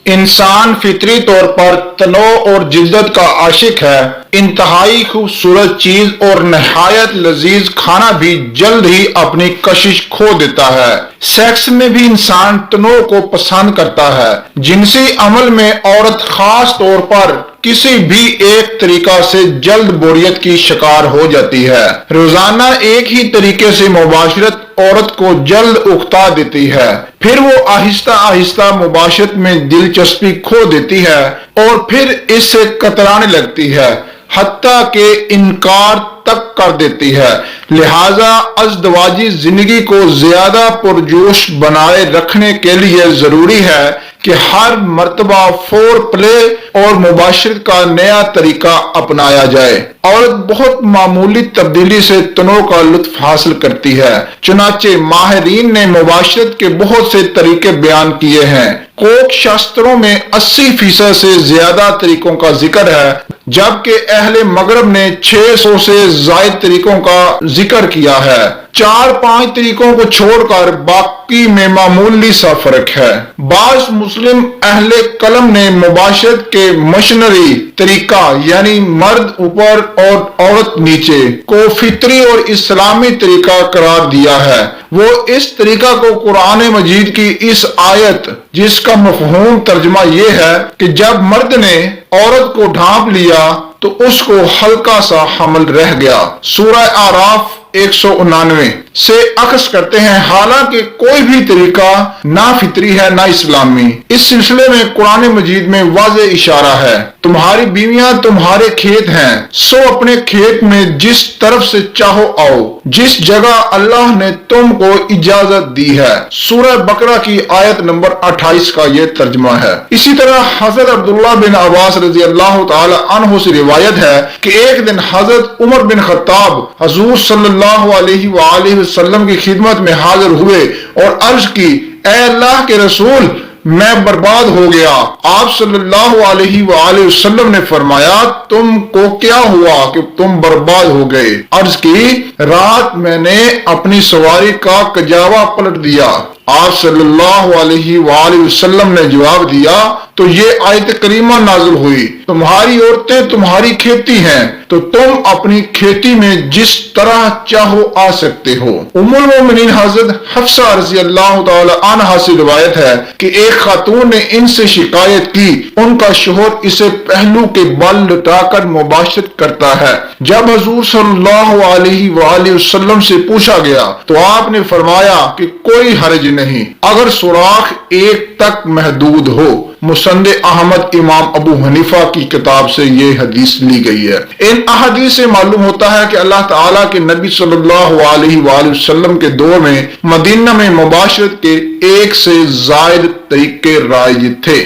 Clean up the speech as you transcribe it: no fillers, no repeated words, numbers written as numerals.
انسان فطری طور پر تنوع اور جدت کا عاشق ہے۔ انتہائی خوبصورت چیز اور نہایت لذیذ کھانا بھی جلد ہی اپنی کشش کھو دیتا ہے۔ سیکس میں بھی انسان تنوع کو پسند کرتا ہے۔ جنسی عمل میں عورت خاص طور پر کسی بھی ایک طریقہ سے جلد بوریت کی شکار ہو جاتی ہے۔ روزانہ ایک ہی طریقے سے مباشرت عورت کو جلد اکتا دیتی ہے، پھر وہ آہستہ آہستہ مباشرت میں دلچسپی کھو دیتی ہے اور پھر اس سے کترانے لگتی ہے، حتیٰ کہ انکار تک کر دیتی ہے۔ لہذا ازدواجی زندگی کو زیادہ پرجوش بنائے رکھنے کے لیے ضروری ہے کہ ہر مرتبہ فور پلے اور مباشرت کا نیا طریقہ اپنایا جائے۔ عورت بہت معمولی تبدیلی سے تنوع کا لطف حاصل کرتی ہے۔ چنانچہ ماہرین نے مباشرت کے بہت سے طریقے بیان کیے ہیں۔ کوک شاستروں میں 80% سے زیادہ طریقوں کا ذکر ہے، جبکہ اہل مغرب نے 600 سے زائد طریقوں کا ذکر کیا ہے۔ 4-5 طریقوں کو چھوڑ کر باقی میں معمولی سا فرق ہے۔ بعض مسلم اہل قلم نے مباشرت کے مشنری طریقہ یعنی مرد اوپر اور عورت نیچے کو فطری اور اسلامی طریقہ قرار دیا ہے۔ وہ اس طریقہ کو قرآن مجید کی اس آیت جس کا مفہوم ترجمہ یہ ہے کہ جب مرد نے عورت کو ڈھانپ لیا تو اس کو ہلکا سا حمل رہ گیا، سورہ اعراف 199 سے اخذ کرتے ہیں، حالانکہ کوئی بھی طریقہ نہ فطری ہے نہ اسلامی۔ اس سلسلے میں قرآن مجید میں واضح اشارہ ہے، تمہاری بیویاں تمہارے کھیت ہیں، سو اپنے کھیت میں جس طرف سے چاہو آؤ، جس جگہ اللہ نے تم کو اجازت دی ہے، سورہ بقرہ کی آیت نمبر 28 کا یہ ترجمہ ہے۔ اسی طرح حضرت عبداللہ بن عباس رضی اللہ تعالی عنہ سے روایت ہے کہ ایک دن حضرت عمر بن خطاب حضور صلی اللہ علیہ وآلہ وسلم کی خدمت میں حاضر ہوئے اور عرض کی، اے اللہ کے رسول، میں برباد ہو گیا۔ آپ صلی اللہ علیہ وآلہ وسلم نے فرمایا، تم کو کیا ہوا کہ تم برباد ہو گئے؟ عرض کی، رات میں نے اپنی سواری کا کجاوا پلٹ دیا۔ آپ صلی اللہ علیہ وآلہ وسلم نے جواب دیا تو یہ آیت کریمہ نازل ہوئی، تمہاری عورتیں تمہاری کھیتی ہیں تو تم اپنی کھیتی میں جس طرح چاہو آ سکتے ہو۔ ام المومنین حضرت حفصہ رضی اللہ تعالی عنہا سے روایت ہے کہ ایک خاتون نے ان سے شکایت کی، ان کا شوہر اسے پہلو کے بال لٹا کر مباشرت کرتا ہے۔ جب حضور صلی اللہ علیہ وآلہ وسلم سے پوچھا گیا تو آپ نے فرمایا کہ کوئی حرج نہیں اگر سوراخ ایک تک محدود ہو۔ مسند احمد امام ابو حنیفہ کی کتاب سے یہ حدیث لی گئی ہے۔ ان احادیث سے معلوم ہوتا ہے کہ اللہ تعالیٰ کے نبی صلی اللہ علیہ وآلہ وسلم کے دور میں مدینہ میں مباشرت کے 1 سے زائد طریقے رائج تھے۔